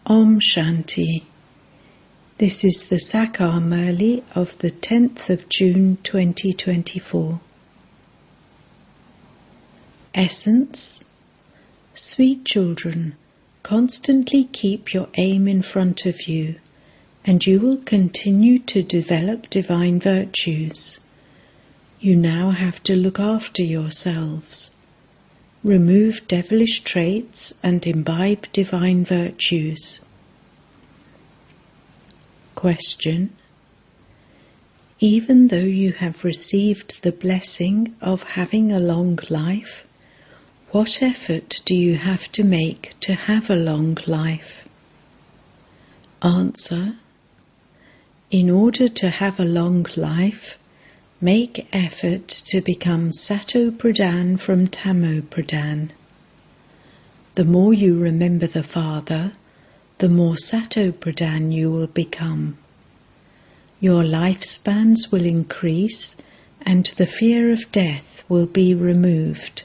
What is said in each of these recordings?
Om Shanti. This is the Sakar Murli of the 10th of June 2024. Essence. Sweet children, constantly keep your aim in front of you, and you will continue to develop divine virtues. You now have to look after yourselves. Remove devilish traits and imbibe divine virtues. Question. Even though you have received the blessing of having a long life, what effort do you have to make to have a long life? Answer. In order to have a long life, make effort to become Sato Pradhan from Tamo Pradhan. The more you remember the Father, the more Sato Pradhan you will become. Your lifespans will increase and the fear of death will be removed.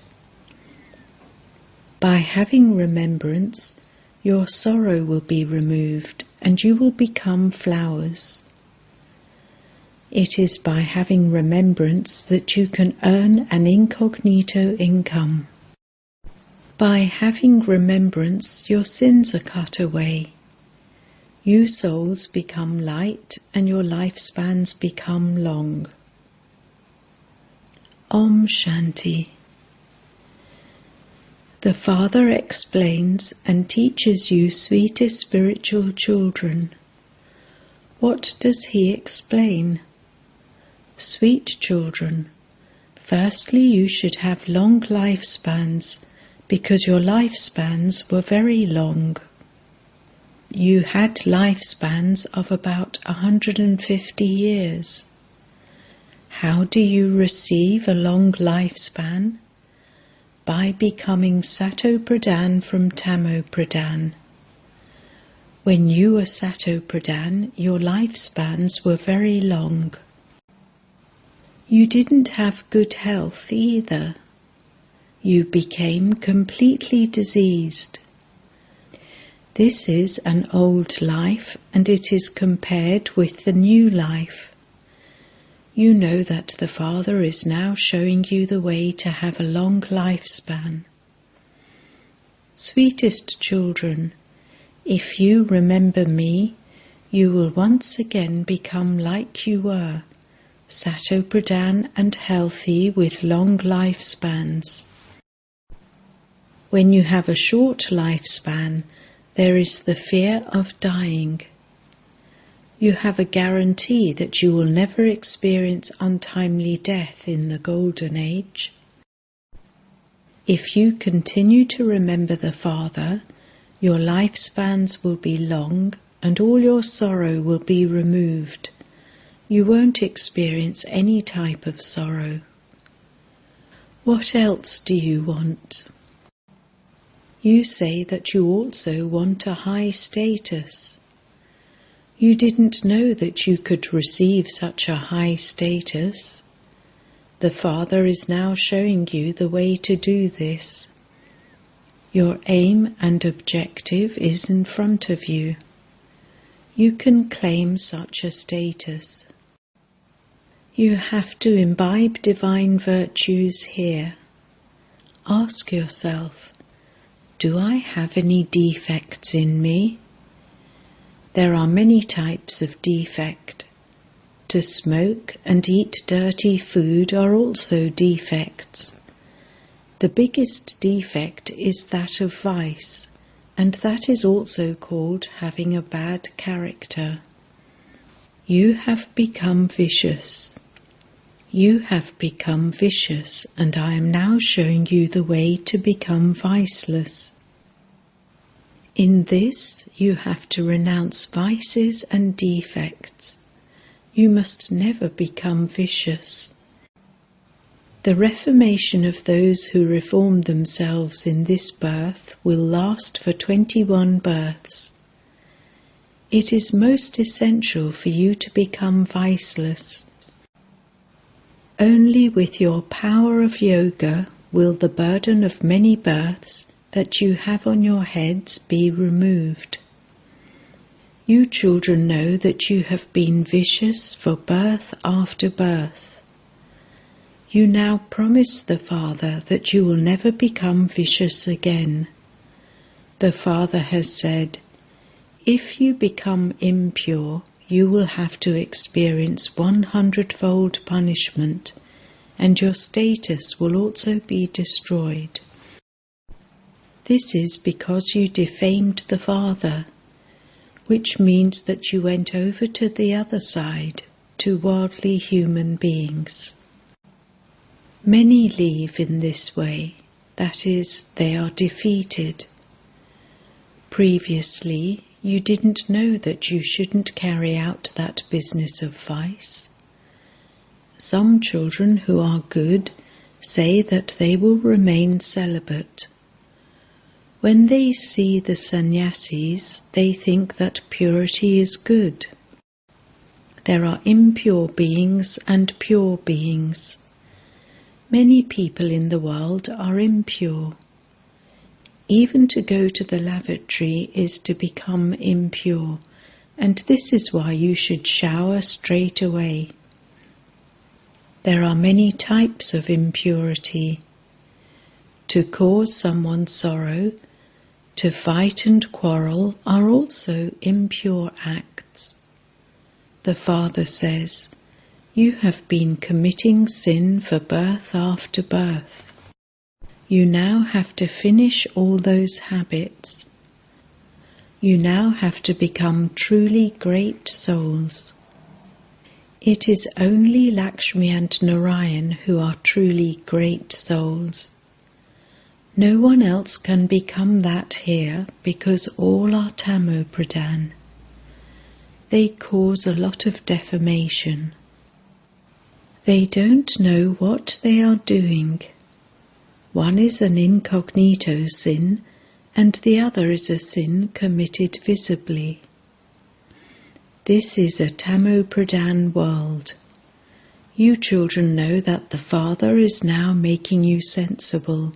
By having remembrance, your sorrow will be removed and you will become flowers. It is by having remembrance that you can earn an incognito income. By having remembrance, your sins are cut away. You souls become light and your lifespans become long. Om Shanti. The Father explains and teaches you sweetest spiritual children. What does he explain? Sweet children, firstly you should have long lifespans, because your lifespans were very long. You had lifespans of about 150 years. How do you receive a long lifespan? By becoming Sato Pradhan from Tamo Pradhan. When you were Sato Pradhan, your lifespans were very long. You didn't have good health either. You became completely diseased. This is an old life and it is compared with the new life. You know that the Father is now showing you the way to have a long lifespan. Sweetest children, if you remember me, you will once again become like you were, Sato Pradhan and healthy with long lifespans. When you have a short lifespan, there is the fear of dying. You have a guarantee that you will never experience untimely death in the Golden Age. If you continue to remember the Father, your lifespans will be long and all your sorrow will be removed. You won't experience any type of sorrow. What else do you want? You say that you also want a high status. You didn't know that you could receive such a high status. The Father is now showing you the way to do this. Your aim and objective is in front of you. You can claim such a status. You have to imbibe divine virtues here. Ask yourself, do I have any defects in me? There are many types of defect. To smoke and eat dirty food are also defects. The biggest defect is that of vice, and that is also called having a bad character. You have become vicious. You have become vicious, and I am now showing you the way to become viceless. In this, you have to renounce vices and defects. You must never become vicious. The reformation of those who reform themselves in this birth will last for 21 births. It is most essential for you to become viceless. Only with your power of yoga will the burden of many births that you have on your heads be removed. You children know that you have been vicious for birth after birth. You now promise the Father that you will never become vicious again. The Father has said, if you become impure, you will have to experience 100-fold punishment, and your status will also be destroyed. This is because you defamed the Father, which means that you went over to the other side, to worldly human beings. Many leave in this way, that is, they are defeated. Previously, you didn't know that you shouldn't carry out that business of vice. Some children who are good say that they will remain celibate. When they see the sannyasis, they think that purity is good. There are impure beings and pure beings. Many people in the world are impure. Even to go to the lavatory is to become impure, and this is why you should shower straight away. There are many types of impurity. To cause someone sorrow, to fight and quarrel are also impure acts. The Father says, you have been committing sin for birth after birth. You now have to finish all those habits. You now have to become truly great souls. It is only Lakshmi and Narayan who are truly great souls. No one else can become that here because all are Tamo Pradhan. They cause a lot of defamation. They don't know what they are doing. One is an incognito sin, and the other is a sin committed visibly. This is a Tamo Pradhan world. You children know that the Father is now making you sensible,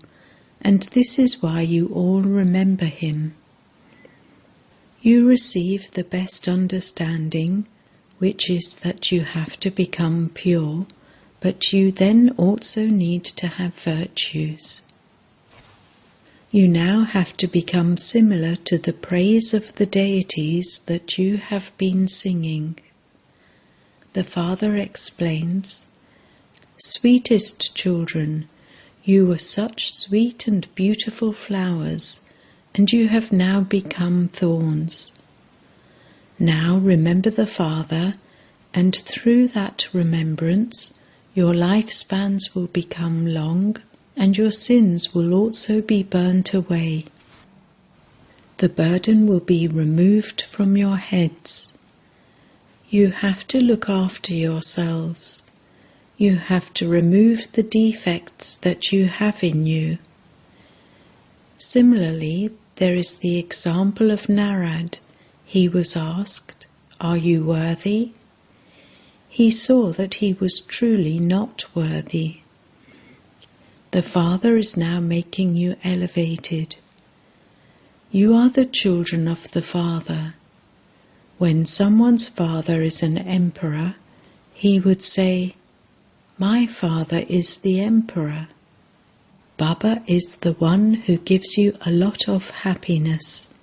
and this is why you all remember him. You receive the best understanding, which is that you have to become pure, but you then also need to have virtues. You now have to become similar to the praise of the deities that you have been singing. The Father explains, sweetest children, you were such sweet and beautiful flowers, and you have now become thorns. Now remember the Father, and through that remembrance, your lifespans will become long, and your sins will also be burnt away. The burden will be removed from your heads. You have to look after yourselves. You have to remove the defects that you have in you. Similarly, there is the example of Narad. He was asked, "Are you worthy?" He saw that he was truly not worthy. The Father is now making you elevated. You are the children of the Father. When someone's father is an emperor, he would say, "My father is the emperor." Baba is the one who gives you a lot of happiness.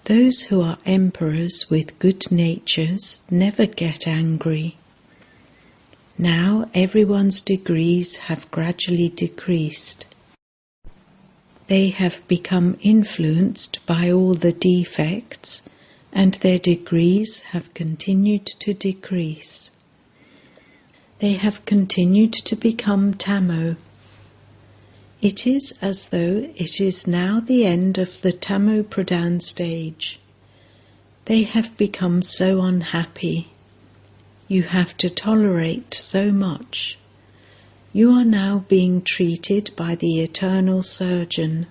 Those who are emperors with good natures never get angry. Now everyone's degrees have gradually decreased. They have become influenced by all the defects, and their degrees have continued to decrease. They have continued to become Tamo. It is as though it is now the end of the Tamo Pradhan stage. They have become so unhappy. You have to tolerate so much. You are now being treated by the eternal surgeon.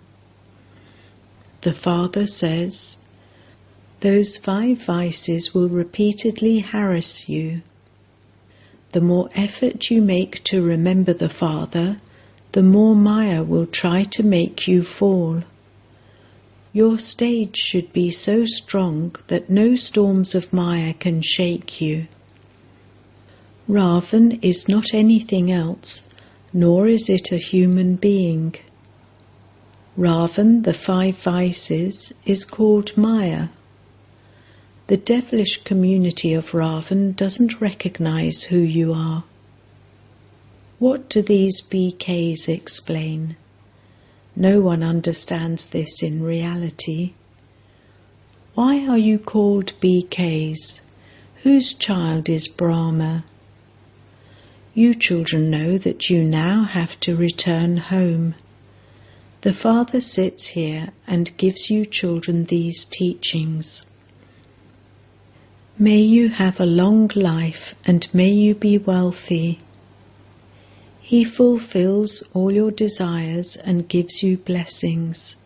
The Father says, those 5 vices will repeatedly harass you. The more effort you make to remember the Father, the more Maya will try to make you fall. Your stage should be so strong that no storms of Maya can shake you. Ravan is not anything else, nor is it a human being. Ravan, the five vices, is called Maya. The devilish community of Ravan doesn't recognize who you are. What do these BKs explain? No one understands this in reality. Why are you called BKs? Whose child is Brahma? You children know that you now have to return home. The Father sits here and gives you children these teachings. May you have a long life and may you be wealthy. He fulfills all your desires and gives you blessings.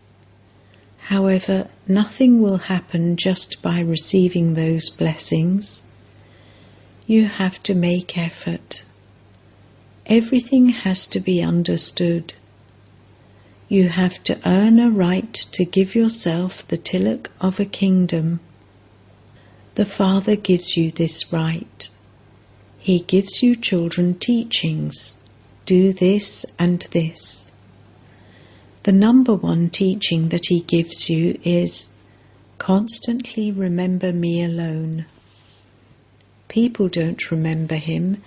However, nothing will happen just by receiving those blessings. You have to make effort. Everything has to be understood. You have to earn a right to give yourself the tilak of a kingdom. The Father gives you this right. He gives you children teachings. Do this and this. The number one teaching that he gives you is, constantly remember me alone. People don't remember him,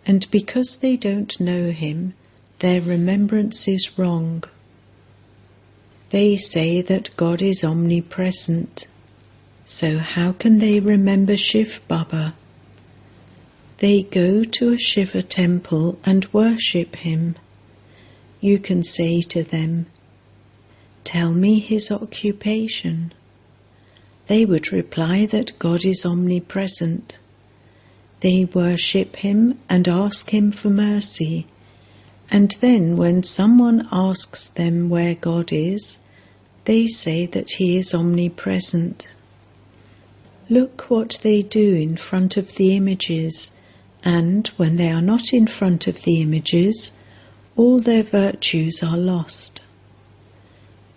and because they don't know him, their remembrance is wrong. They say that God is omnipresent. So how can they remember Shiv Baba? They go to a Shiva temple and worship him. You can say to them, tell me his occupation. They would reply that God is omnipresent. They worship him and ask him for mercy, and then when someone asks them where God is, they say that he is omnipresent. Look what they do in front of the images, and when they are not in front of the images, all their virtues are lost.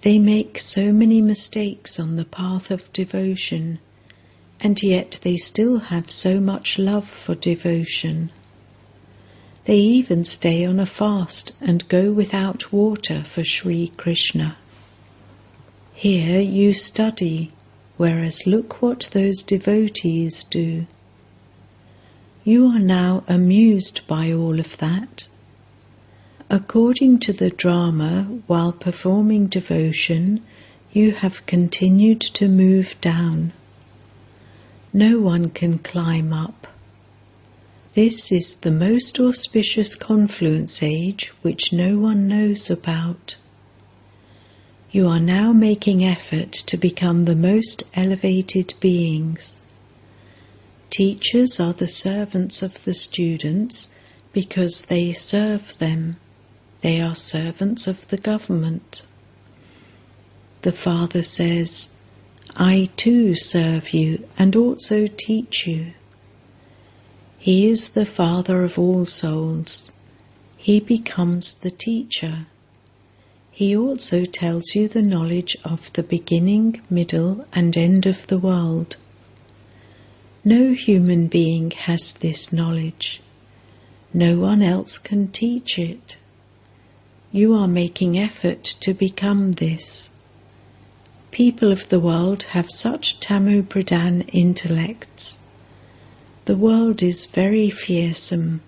They make so many mistakes on the path of devotion, and yet they still have so much love for devotion. They even stay on a fast and go without water for Sri Krishna. Here you study, whereas look what those devotees do. You are now amused by all of that. According to the drama, while performing devotion, you have continued to move down. No one can climb up. This is the most auspicious confluence age which no one knows about. You are now making effort to become the most elevated beings. Teachers are the servants of the students because they serve them. They are servants of the government. The Father says, I too serve you and also teach you. He is the Father of all souls. He becomes the teacher. He also tells you the knowledge of the beginning, middle, and end of the world. No human being has this knowledge. No one else can teach it. You are making effort to become this. People of the world have such Tamo-Pradhan intellects. The world is very fearsome.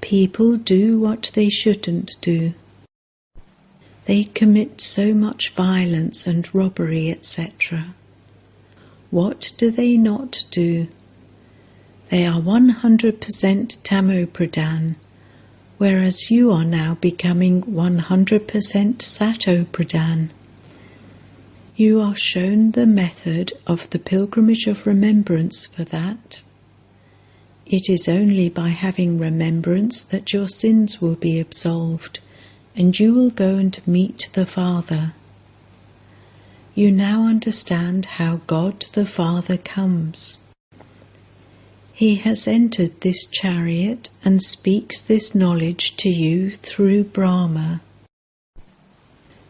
People do what they shouldn't do. They commit so much violence and robbery, etc. What do they not do? They are 100% Tamo-Pradhan, whereas you are now becoming 100% Sato-Pradhan. You are shown the method of the pilgrimage of remembrance for that. It is only by having remembrance that your sins will be absolved, and you will go and meet the Father. You now understand how God the Father comes. He has entered this chariot and speaks this knowledge to you through Brahma.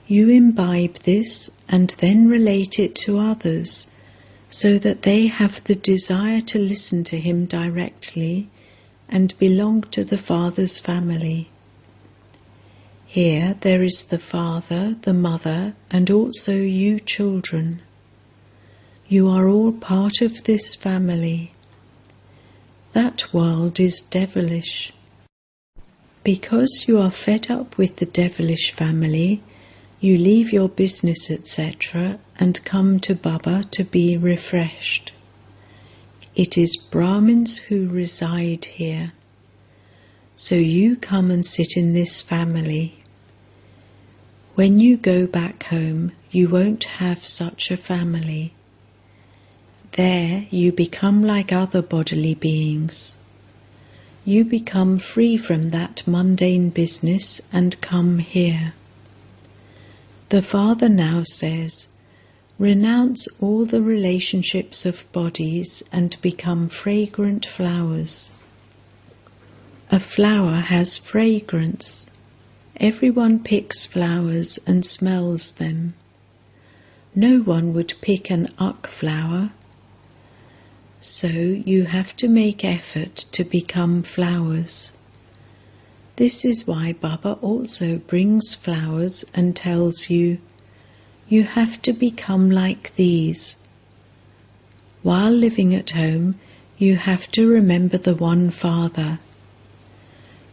You imbibe this and then relate it to others, so that they have the desire to listen to him directly and belong to the Father's family. Here there is the Father, the Mother, and also you children. You are all part of this family. That world is devilish. Because you are fed up with the devilish family, you leave your business, etc., and come to Baba to be refreshed. It is Brahmins who reside here. So you come and sit in this family. When you go back home, you won't have such a family. There you become like other bodily beings. You become free from that mundane business and come here. The Father now says, renounce all the relationships of bodies and become fragrant flowers. A flower has fragrance. Everyone picks flowers and smells them. No one would pick an uck flower. So you have to make effort to become flowers. This is why Baba also brings flowers and tells you, you have to become like these. While living at home, you have to remember the one Father.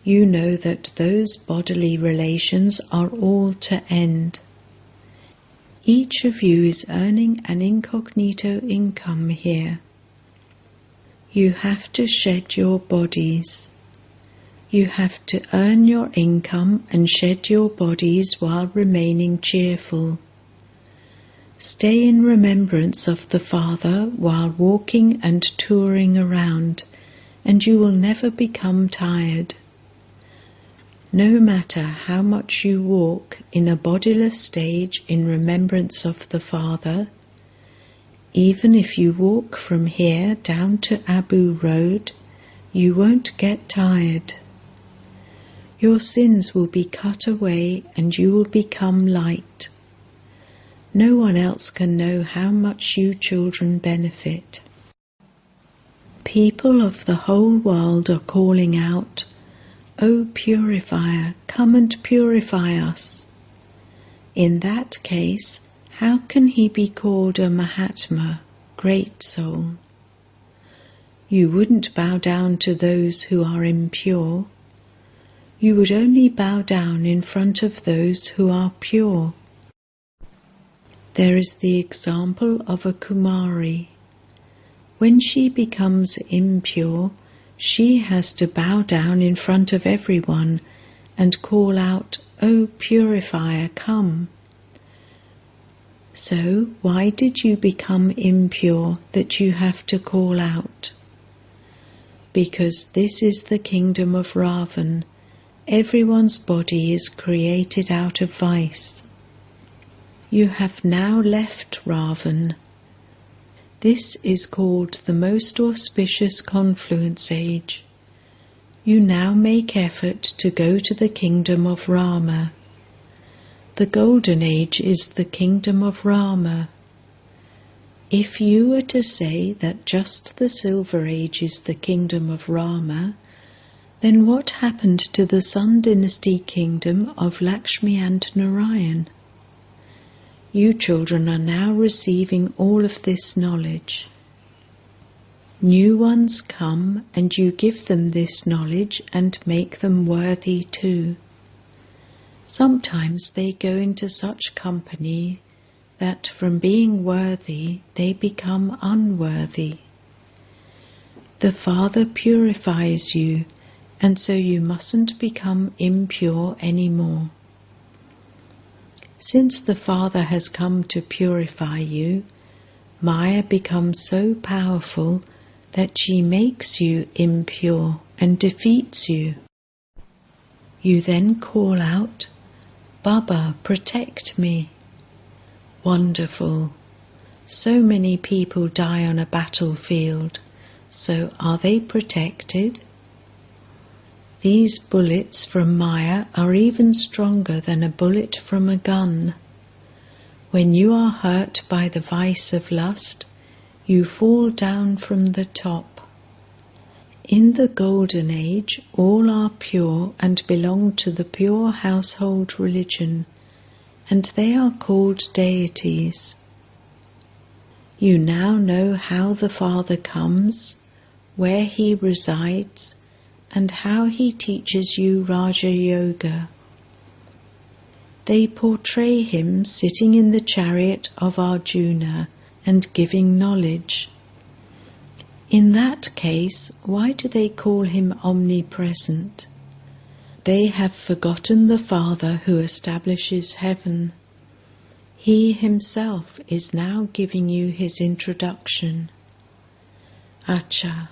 You know that those bodily relations are all to end. Each of you is earning an incognito income here. You have to shed your bodies. You have to earn your income and shed your bodies while remaining cheerful. Stay in remembrance of the Father while walking and touring around, and you will never become tired. No matter how much you walk in a bodiless stage in remembrance of the Father, even if you walk from here down to Abu Road, you won't get tired. Your sins will be cut away and you will become light. No one else can know how much you children benefit. People of the whole world are calling out, O Purifier, come and purify us. In that case, how can he be called a Mahatma, great soul? You wouldn't bow down to those who are impure. You would only bow down in front of those who are pure. There is the example of a Kumari. When she becomes impure, she has to bow down in front of everyone and call out, O Purifier, come. So why did you become impure that you have to call out? Because this is the kingdom of Ravan. Everyone's body is created out of vice. You have now left Ravan. This is called the most auspicious confluence age. You now make effort to go to the kingdom of Rama. The golden age is the kingdom of Rama. If you were to say that just the silver age is the kingdom of Rama, then what happened to the Sun Dynasty kingdom of Lakshmi and Narayan? You children are now receiving all of this knowledge. New ones come and you give them this knowledge and make them worthy too. Sometimes they go into such company that from being worthy they become unworthy. The Father purifies you, and so you mustn't become impure anymore. Since the Father has come to purify you, Maya becomes so powerful that she makes you impure and defeats you. You then call out, Baba, protect me. Wonderful. So many people die on a battlefield, so are they protected? These bullets from Maya are even stronger than a bullet from a gun. When you are hurt by the vice of lust, you fall down from the top. In the Golden Age, all are pure and belong to the pure household religion, and they are called deities. You now know how the Father comes, where he resides, and how he teaches you Raja Yoga. They portray him sitting in the chariot of Arjuna and giving knowledge. In that case, why do they call him omnipresent? They have forgotten the Father who establishes heaven. He himself is now giving you his introduction. Acha.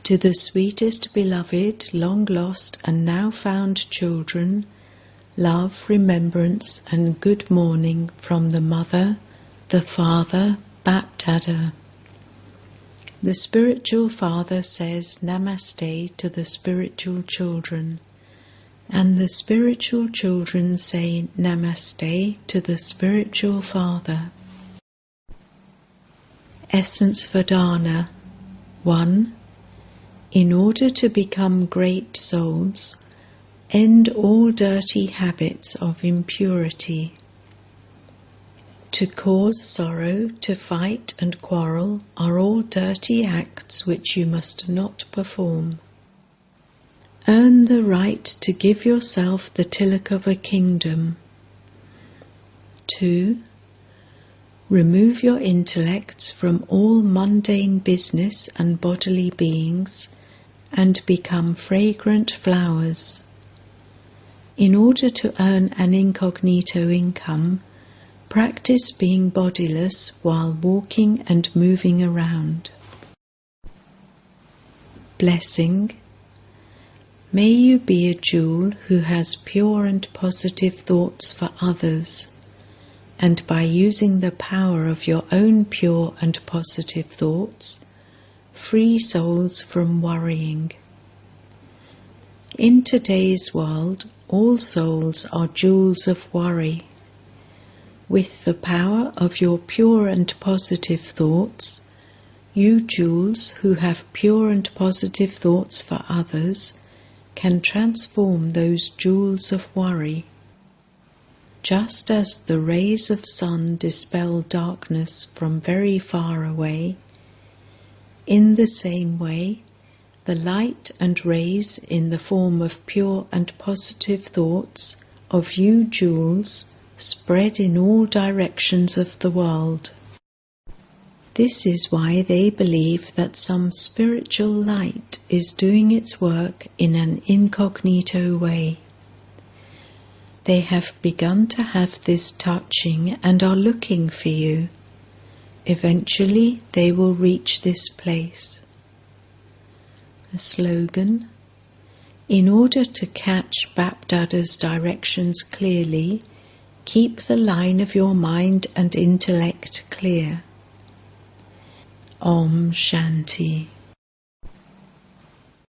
To the sweetest beloved, long lost and now found children, love, remembrance and good morning from the Mother, the Father, Bapdada. The spiritual father says Namaste to the spiritual children, and the spiritual children say Namaste to the spiritual father. Essence Vedana 1. In order to become great souls, end all dirty habits of impurity. To cause sorrow, to fight and quarrel are all dirty acts which you must not perform. Earn the right to give yourself the tilak of a kingdom. 2. Remove your intellects from all mundane business and bodily beings and become fragrant flowers. In order to earn an incognito income, practice being bodiless while walking and moving around. Blessing. May you be a jewel who has pure and positive thoughts for others, and by using the power of your own pure and positive thoughts, free souls from worrying. In today's world, all souls are jewels of worry. With the power of your pure and positive thoughts, you jewels who have pure and positive thoughts for others can transform those jewels of worry. Just as the rays of sun dispel darkness from very far away, in the same way, the light and rays in the form of pure and positive thoughts of you jewels spread in all directions of the world. This is why they believe that some spiritual light is doing its work in an incognito way. They have begun to have this touching and are looking for you. Eventually they will reach this place. A slogan. In order to catch Bapdada's directions clearly, keep the line of your mind and intellect clear. Om Shanti.